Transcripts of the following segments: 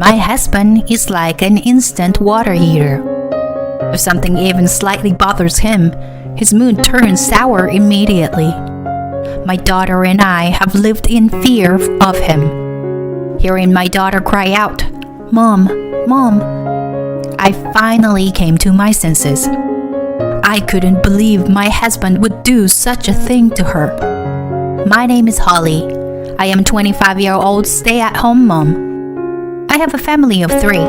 My husband is like an instant water heater. If something even slightly bothers him, his mood turns sour immediately. My daughter and I have lived in fear of him. Hearing my daughter cry out, "Mom, Mom," I finally came to my senses. I couldn't believe my husband would do such a thing to her. My name is Holly. I am a 25-year-old stay-at-home mom. I have a family of 3.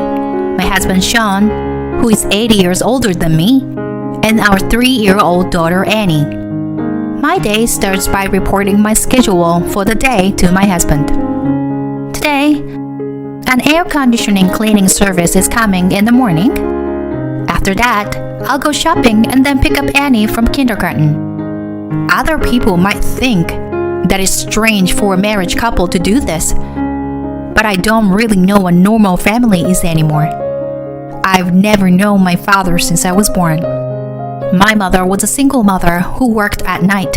My husband Sean, who is 80 years older than me, and our 3-year-old daughter Annie. My day starts by reporting my schedule for the day to my husband. Today, an air conditioning cleaning service is coming in the morning. After that, I'll go shopping and then pick up Annie from kindergarten. Other people might think that it's strange for a married couple to do this, but I don't really know what normal family is anymore. I've never known my father since I was born. My mother was a single mother who worked at night,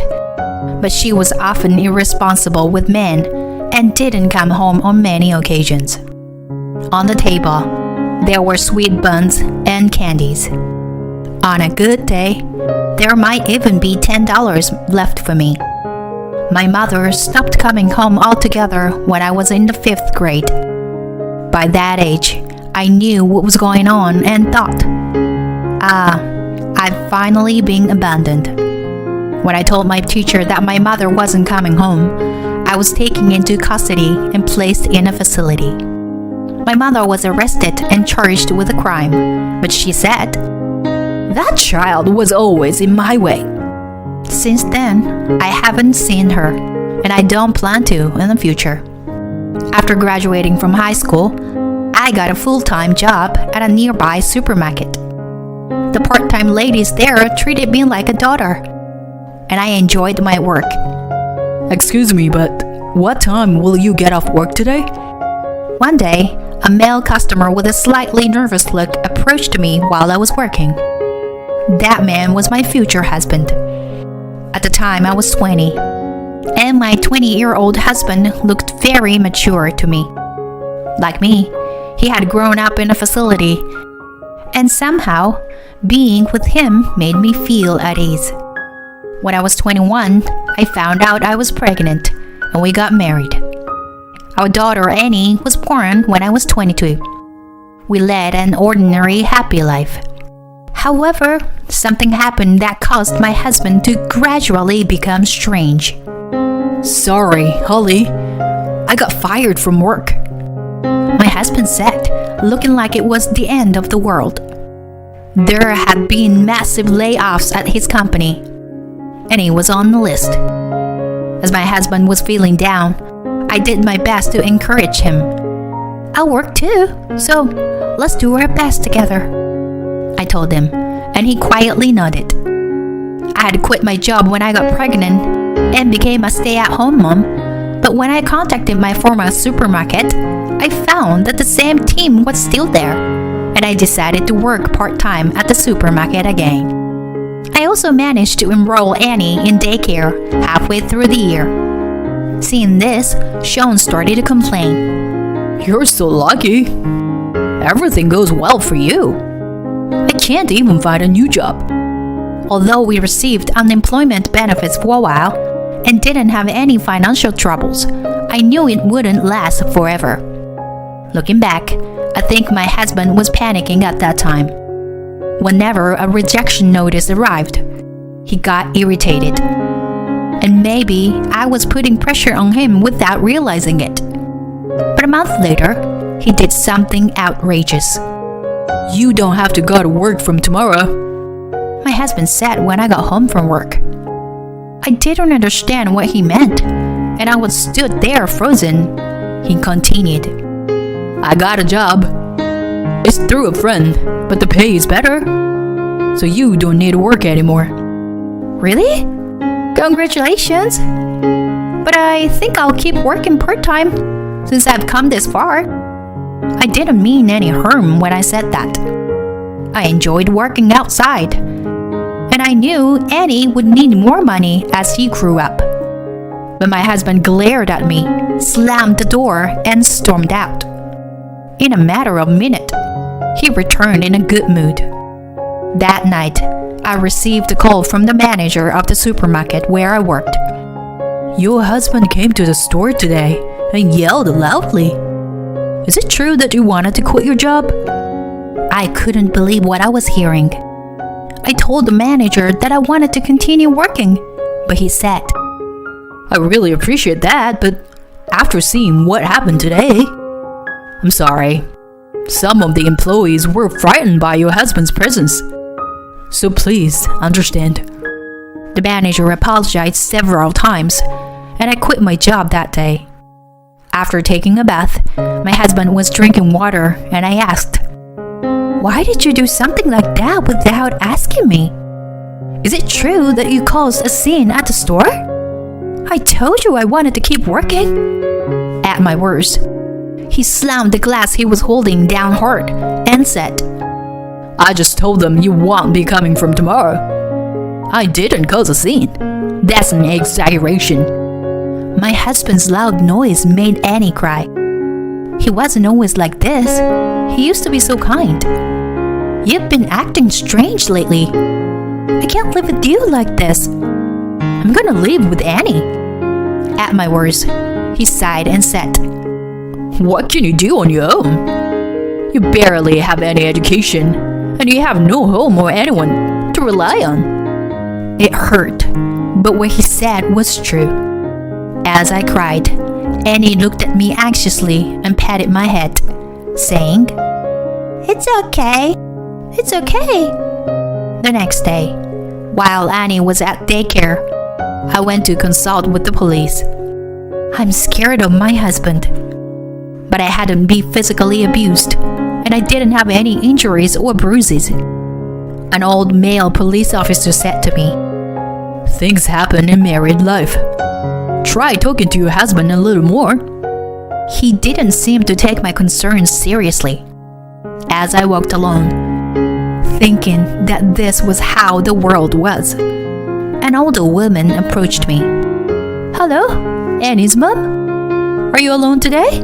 but she was often irresponsible with men and didn't come home on many occasions. On the table, there were sweet buns and candies. On a good day, there might even be $10 left for me. My mother stopped coming home altogether when I was in the 5th grade. By that age, I knew what was going on and thought, I've finally been abandoned. When I told my teacher that my mother wasn't coming home, I was taken into custody and placed in a facility. My mother was arrested and charged with a crime, but she said, "That child was always in my way." Since then, I haven't seen her, and I don't plan to in the future. After graduating from high school, I got a full-time job at a nearby supermarket. The part-time ladies there treated me like a daughter, and I enjoyed my work. Excuse me, but what time will you get off work today? One day, a male customer with a slightly nervous look approached me while I was working. That man was my future husband. At the time, I was 20, and my 20-year-old husband looked very mature to me. Like me, he had grown up in a facility, and somehow, being with him made me feel at ease. When I was 21, I found out I was pregnant, and we got married. Our daughter Annie was born when I was 22. We led an ordinary, happy life. However, something happened that caused my husband to gradually become strange. Sorry, Holly. I got fired from work. My husband said, looking like it was the end of the world. There had been massive layoffs at his company, and he was on the list. As my husband was feeling down, I did my best to encourage him. "I'll work too, so let's do our best together," I told him, and he quietly nodded. I had quit my job when I got pregnant and became a stay-at-home mom, but when I contacted my former supermarket, I found that the same team was still there, and I decided to work part-time at the supermarket again. I also managed to enroll Annie in daycare halfway through the year. Seeing this, Sean started to complain. You're so lucky. Everything goes well for you. I can't even find a new job. Although we received unemployment benefits for a while and didn't have any financial troubles, I knew it wouldn't last forever. Looking back, I think my husband was panicking at that time. Whenever a rejection notice arrived, he got irritated. And maybe I was putting pressure on him without realizing it. But a month later, he did something outrageous. You don't have to go to work from tomorrow, my husband said when I got home from work. I didn't understand what he meant, and I was stood there frozen. He continued. I got a job. It's through a friend, but the pay is better, so you don't need to work anymore. Really? Congratulations! But I think I'll keep working part-time since I've come this far. I didn't mean any harm when I said that. I enjoyed working outside, and I knew Annie would need more money as he grew up. But my husband glared at me, slammed the door, and stormed out. In a matter of minutes, he returned in a good mood. That night, I received a call from the manager of the supermarket where I worked. Your husband came to the store today and yelled loudly. Is it true that you wanted to quit your job? I couldn't believe what I was hearing. I told the manager that I wanted to continue working, but he said, I really appreciate that, but after seeing what happened today, I'm sorry. Some of the employees were frightened by your husband's presence. So please understand. The manager apologized several times, and I quit my job that day. After taking a bath, my husband was drinking water, and I asked, "Why did you do something like that without asking me? Is it true that you caused a scene at the store? I told you I wanted to keep working." At my worst, he slammed the glass he was holding down hard and said, I just told them you won't be coming from tomorrow. I didn't cause a scene. That's an exaggeration. My husband's loud noise made Annie cry. He wasn't always like this. He used to be so kind. You've been acting strange lately. I can't live with you like this. I'm gonna live with Annie. At my worst, he sighed and said, What can you do on your own? You barely have any education, and you have no home or anyone to rely on. It hurt, but what he said was true. As I cried, Annie looked at me anxiously and patted my head, saying, It's okay. It's okay. The next day, while Annie was at daycare, I went to consult with the police. I'm scared of my husband. But I hadn't been physically abused, and I didn't have any injuries or bruises. An old male police officer said to me, Things happen in married life. Try talking to your husband a little more. He didn't seem to take my concerns seriously. As I walked along, thinking that this was how the world was, an older woman approached me. Hello, Annie's mom? Are you alone today?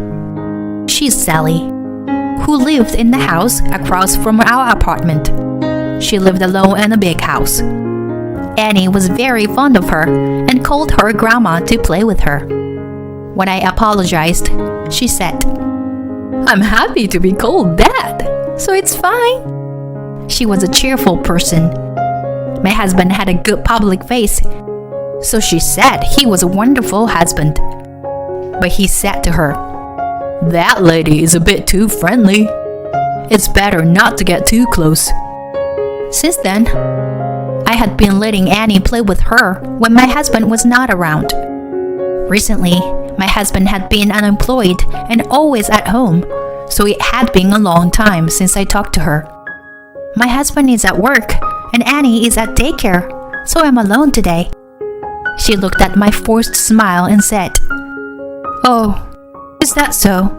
She's Sally, who lived in the house across from our apartment. She lived alone in a big house. Annie was very fond of her and called her grandma to play with her. When I apologized, she said, I'm happy to be called that, so it's fine. She was a cheerful person. My husband had a good public face, so she said he was a wonderful husband. But he said to her, That lady is a bit too friendly. It's better not to get too close. Since then, I had been letting Annie play with her when my husband was not around. Recently, my husband had been unemployed and always at home, so it had been a long time since I talked to her. My husband is at work and Annie is at daycare, so I'm alone today. She looked at my forced smile and said, Oh, is that so?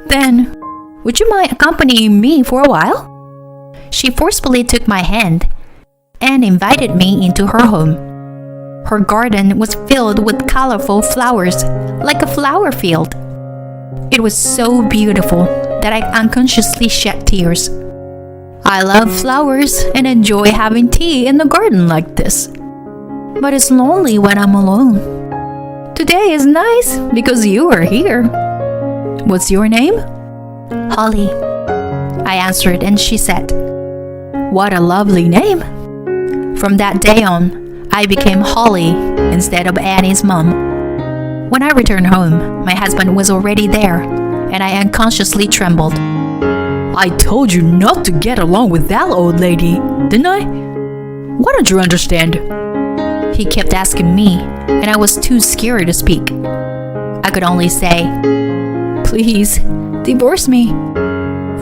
Then, would you mind accompanying me for a while? She forcefully took my hand and invited me into her home. Her garden was filled with colorful flowers, like a flower field. It was so beautiful that I unconsciously shed tears. I love flowers and enjoy having tea in the garden like this. But it's lonely when I'm alone. Today is nice because you are here. What's your name? Holly. I answered and she said, What a lovely name. From that day on, I became Holly instead of Annie's mom. When I returned home, my husband was already there, and I unconsciously trembled. I told you not to get along with that old lady, didn't I? Why don't you understand? He kept asking me, and I was too scared to speak. I could only say, Please, divorce me.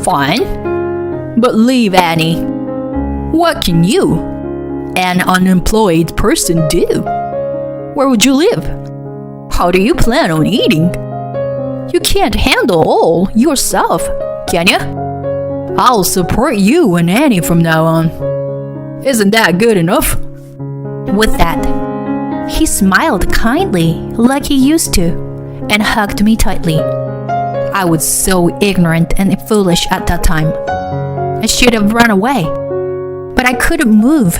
Fine, but leave Annie. What can you, an unemployed person, do? Where would you live? How do you plan on eating? You can't handle all yourself, can you? I'll support you and Annie from now on. Isn't that good enough? With that, he smiled kindly like he used to and hugged me tightly. I was so ignorant and foolish at that time. I should have run away, but I couldn't move,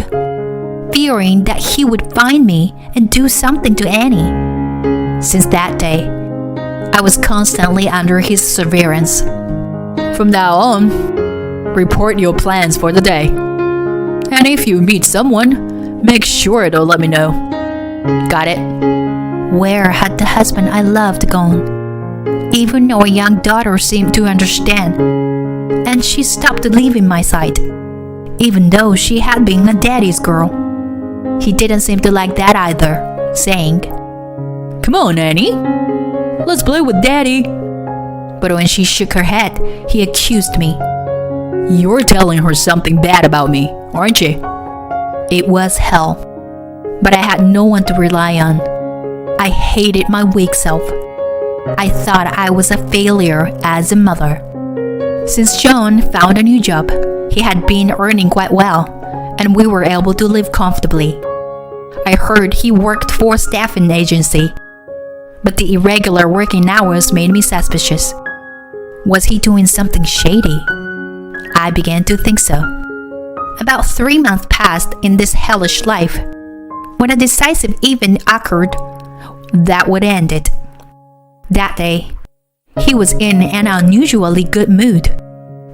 fearing that he would find me and do something to Annie. Since that day, I was constantly under his surveillance. From now on, report your plans for the day. And if you meet someone, make sure to let me know. Got it? Where had the husband I loved gone? Even our young daughter seemed to understand, and she stopped leaving my side, even though she had been a daddy's girl. He didn't seem to like that either, saying, "Come on, Annie. Let's play with Daddy." But when she shook her head, he accused me. "You're telling her something bad about me, aren't you?" It was hell, but I had no one to rely on. I hated my weak self. I thought I was a failure as a mother. Since John found a new job, he had been earning quite well, and we were able to live comfortably. I heard he worked for a staffing agency, but the irregular working hours made me suspicious. Was he doing something shady? I began to think so. About 3 months passed in this hellish life, when a decisive event occurred that would end it. That day, he was in an unusually good mood,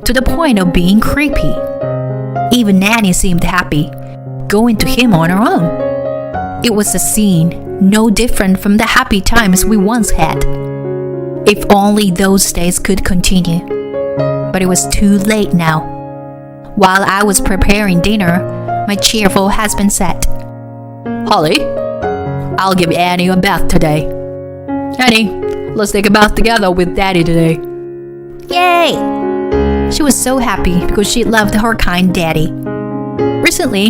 to the point of being creepy. Even Nanny seemed happy, going to him on her own. It was a scene no different from the happy times we once had. If only those days could continue. But it was too late now. While I was preparing dinner, my cheerful husband said, "Holly, I'll give Annie a bath today. Annie, let's take a bath together with Daddy today." Yay! She was so happy because she loved her kind daddy. Recently,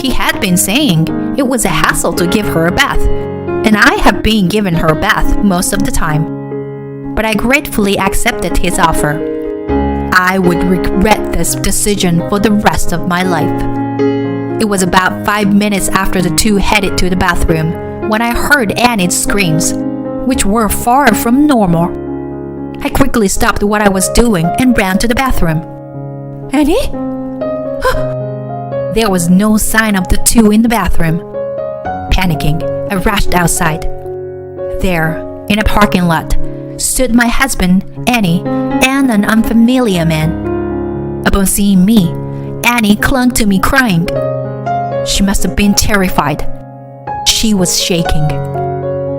he had been saying it was a hassle to give her a bath, and I have been giving her a bath most of the time. But I gratefully accepted his offer. I would regret this decision for the rest of my life. It was about 5 minutes after the two headed to the bathroom when I heard Annie's screams, which were far from normal. I quickly stopped what I was doing and ran to the bathroom. "Annie?" There was no sign of the two in the bathroom. Panicking, I rushed outside. There, in a parking lot, stood my husband, Annie, and an unfamiliar man. Upon seeing me, Annie clung to me crying. She must have been terrified. She was shaking.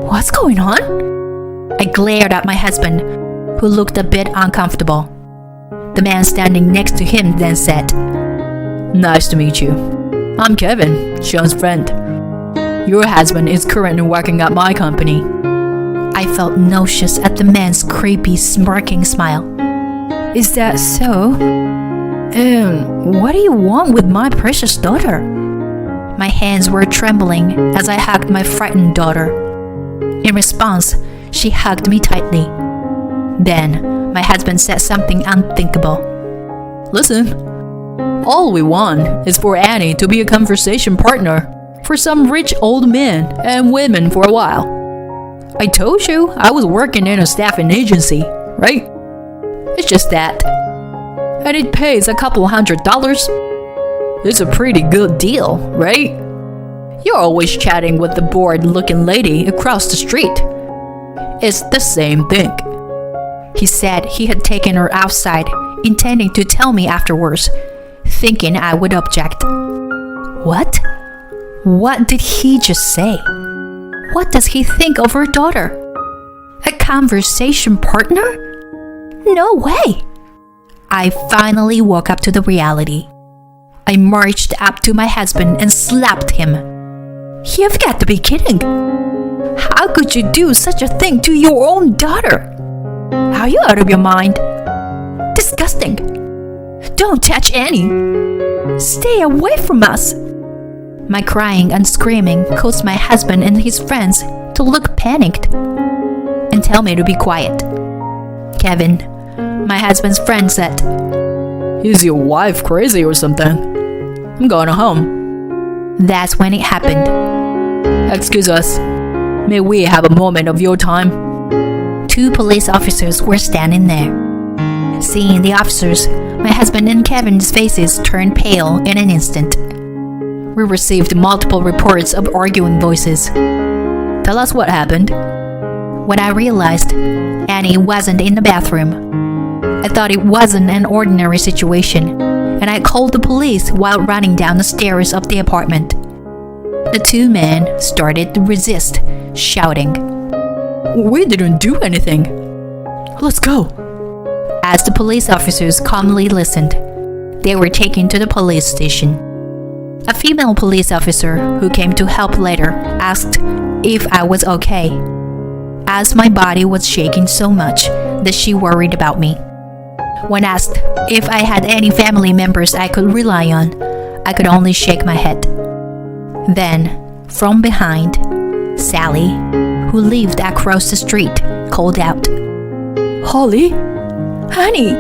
"What's going on?" I glared at my husband, who looked a bit uncomfortable. The man standing next to him then said, "Nice to meet you. I'm Kevin, Sean's friend. Your husband is currently working at my company." I felt nauseous at the man's creepy, smirking smile. "Is that so? And what do you want with my precious daughter?" My hands were trembling as I hugged my frightened daughter. In response, she hugged me tightly. Then, my husband said something unthinkable. "Listen, all we want is for Annie to be a conversation partner for some rich old men and women for a while. I told you I was working in a staffing agency, right? It's just that. And it pays a couple $100. It's a pretty good deal, right? You're always chatting with the bored-looking lady across the street. It's the same thing." He said he had taken her outside, intending to tell me afterwards, thinking I would object. What? What did he just say? What does he think of her daughter? A conversation partner? No way! I finally woke up to the reality. I marched up to my husband and slapped him. "You've got to be kidding! How could you do such a thing to your own daughter? Are you out of your mind? Disgusting! Don't touch Annie! Stay away from us!" My crying and screaming caused my husband and his friends to look panicked and tell me to be quiet. Kevin, my husband's friend, said, "Is your wife crazy or something? I'm going home." That's when it happened. "Excuse us. May we have a moment of your time?" 2 police officers were standing there. Seeing the officers, my husband and Kevin's faces turned pale in an instant. We received multiple reports of arguing voices. Tell us what happened. When I realized Annie wasn't in the bathroom, I thought it wasn't an ordinary situation, and I called the police while running down the stairs of the apartment. The 2 men started to resist, shouting, We didn't do anything. Let's go. As the police officers calmly listened, they were taken to the police station. A female police officer who came to help later asked if I was okay, as my body was shaking so much that she worried about me. When asked if I had any family members I could rely on, I could only shake my head. Then, from behind, Sally, who lived across the street, called out, Holly? Annie?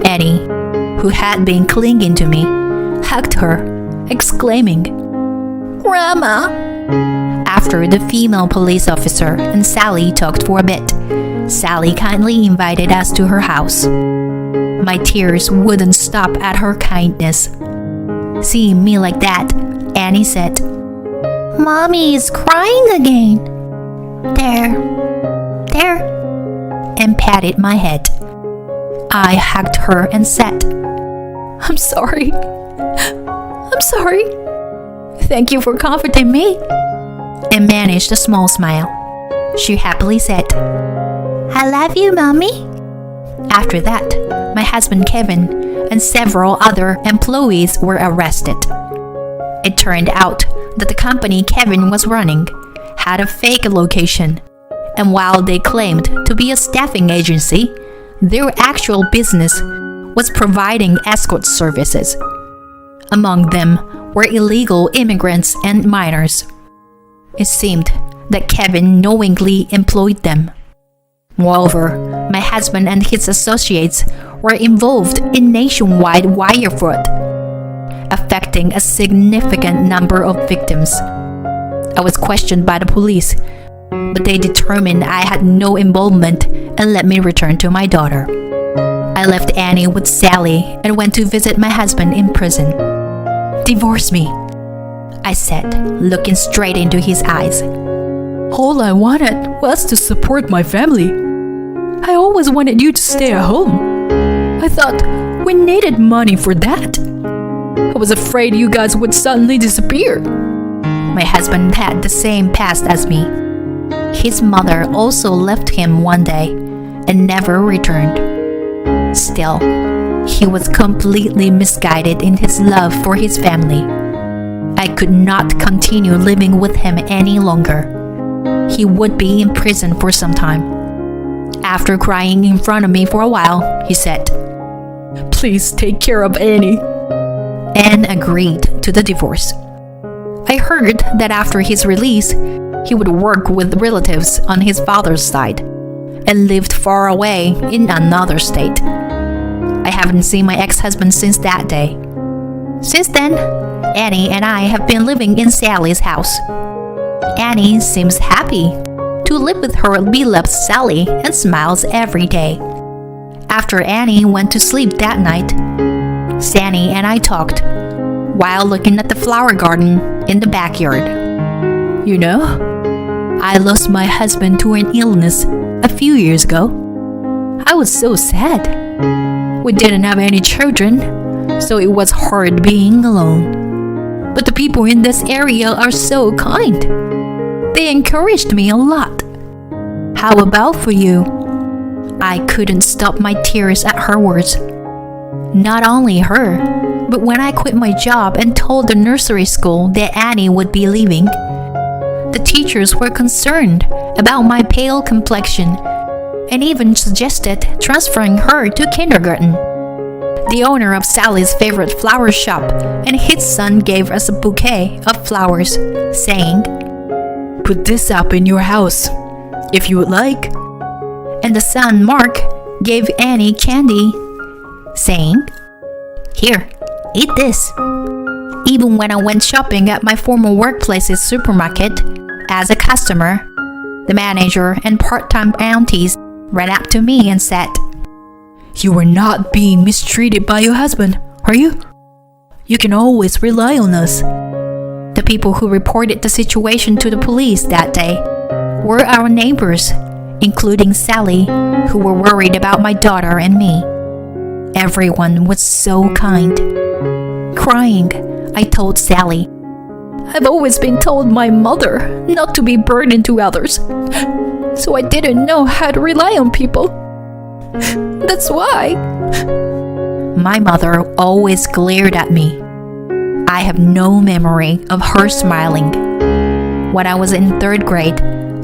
Annie, who had been clinging to me, hugged her, exclaiming, Grandma! After the female police officer and Sally talked for a bit, Sally kindly invited us to her house. My tears wouldn't stop at her kindness. Seeing me like that, Annie said, Mommy is crying again. There, and patted my head. I hugged her and said, I'm sorry. I'm sorry. Thank you for comforting me. And managed a small smile. She happily said, I love you, Mommy. After that, my husband Kevin and several other employees were arrested. It turned out that the company Kevin was running had a fake location, and while they claimed to be a staffing agency, their actual business was providing escort services. Among them were illegal immigrants and minors. It seemed that Kevin knowingly employed them. Moreover, my husband and his associates were involved in nationwide wire fraud, affecting a significant number of victims. I was questioned by the police, but they determined I had no involvement and let me return to my daughter. I left Annie with Sally and went to visit my husband in prison. Divorce me, I said, looking straight into his eyes. All I wanted was to support my family. I always wanted you to stay at home. I thought we needed money for that. I was afraid you guys would suddenly disappear. My husband had the same past as me. His mother also left him one day and never returned. Still, he was completely misguided in his love for his family. I could not continue living with him any longer. He would be in prison for some time. After crying in front of me for a while, he said, Please take care of Annie, and agreed to the divorce. I heard that after his release, he would work with relatives on his father's side and lived far away in another state. I haven't seen my ex-husband since that day. Since then, Annie and I have been living in Sally's house. Annie seems happy to live with her beloved Sally and smiles every day. After Annie went to sleep that night, Sally and I talked while looking at the flower garden in the backyard. You know, I lost my husband to an illness a few years ago. I was so sad. We didn't have any children, so it was hard being alone. But the people in this area are so kind. They encouraged me a lot. How about for you? I couldn't stop my tears at her words. Not only her, but when I quit my job and told the nursery school that Annie would be leaving, the teachers were concerned about my pale complexion and even suggested transferring her to kindergarten. The owner of Sally's favorite flower shop and his son gave us a bouquet of flowers, saying, Put this up in your house, if you would like. And the son, Mark, gave Annie candy, saying, Here, eat this. Even when I went shopping at my former workplace's supermarket, as a customer, The manager and part-time aunties ran up to me and said, You are not being mistreated by your husband, are you? You can always rely on us. The people who reported the situation to the police that day were our neighbors, including Sally, who were worried about my daughter and me. Everyone was so kind. Crying, I told Sally, I've always been told my mother not to be burden to others, so I didn't know how to rely on people. That's why. My mother always glared at me. I have no memory of her smiling. When I was in 3rd grade,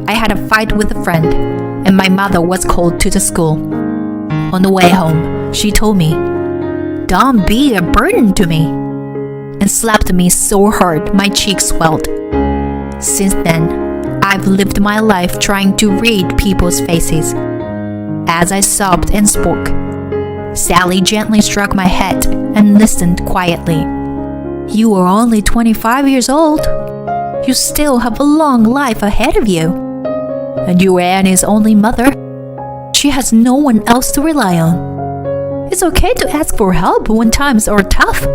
I had a fight with a friend, and my mother was called to the school. On the way home, she told me, Don't be a burden to me, and slapped me so hard my cheeks swelled. Since then, I've lived my life trying to read people's faces. As I sobbed and spoke, Sally gently stroked my head and listened quietly. You are only 25 years old. You still have a long life ahead of you. And you are Annie's only mother. She has no one else to rely on. It's okay to ask for help when times are tough.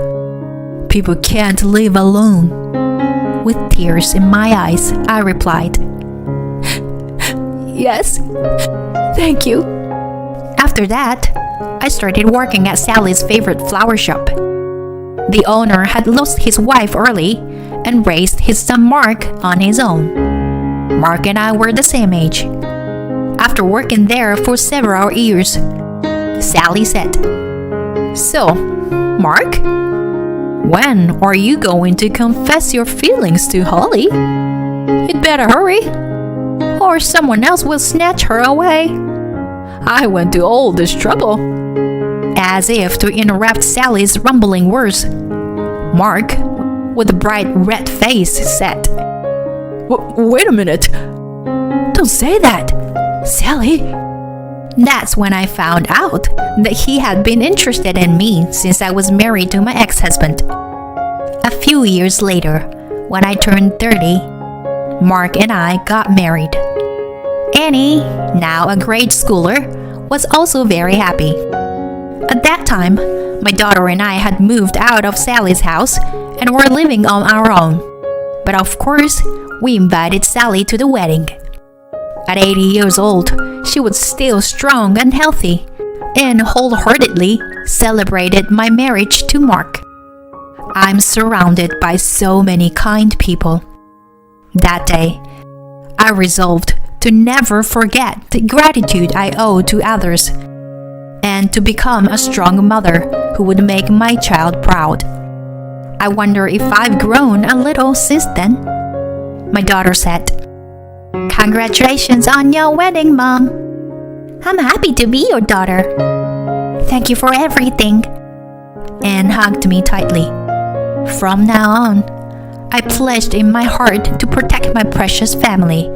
People can't live alone. With tears in my eyes, I replied, Yes, thank you. After that, I started working at Sally's favorite flower shop. The owner had lost his wife early and raised his son Mark on his own. Mark and I were the same age. After working there for several years, Sally said, So, Mark, when are you going to confess your feelings to Holly? You'd better hurry, or someone else will snatch her away. I went to all this trouble. As if to interrupt Sally's rumbling words, Mark, with a bright red face, said, Wait a minute. Don't say that, Sally. That's when I found out that he had been interested in me since I was married to my ex-husband. A few years later, when I turned 30, Mark and I got married. Annie, now a grade schooler, was also very happy. At that time, my daughter and I had moved out of Sally's house and were living on our own. But of course, we invited Sally to the wedding. At 80 years old, she was still strong and healthy, and wholeheartedly celebrated my marriage to Mark. I'm surrounded by so many kind people. That day, I resolved to never forget the gratitude I owe to others, and to become a strong mother who would make my child proud. I wonder if I've grown a little since then. My daughter said, Congratulations on your wedding, Mom. I'm happy to be your daughter. Thank you for everything. Anne hugged me tightly. From now on, I pledged in my heart to protect my precious family.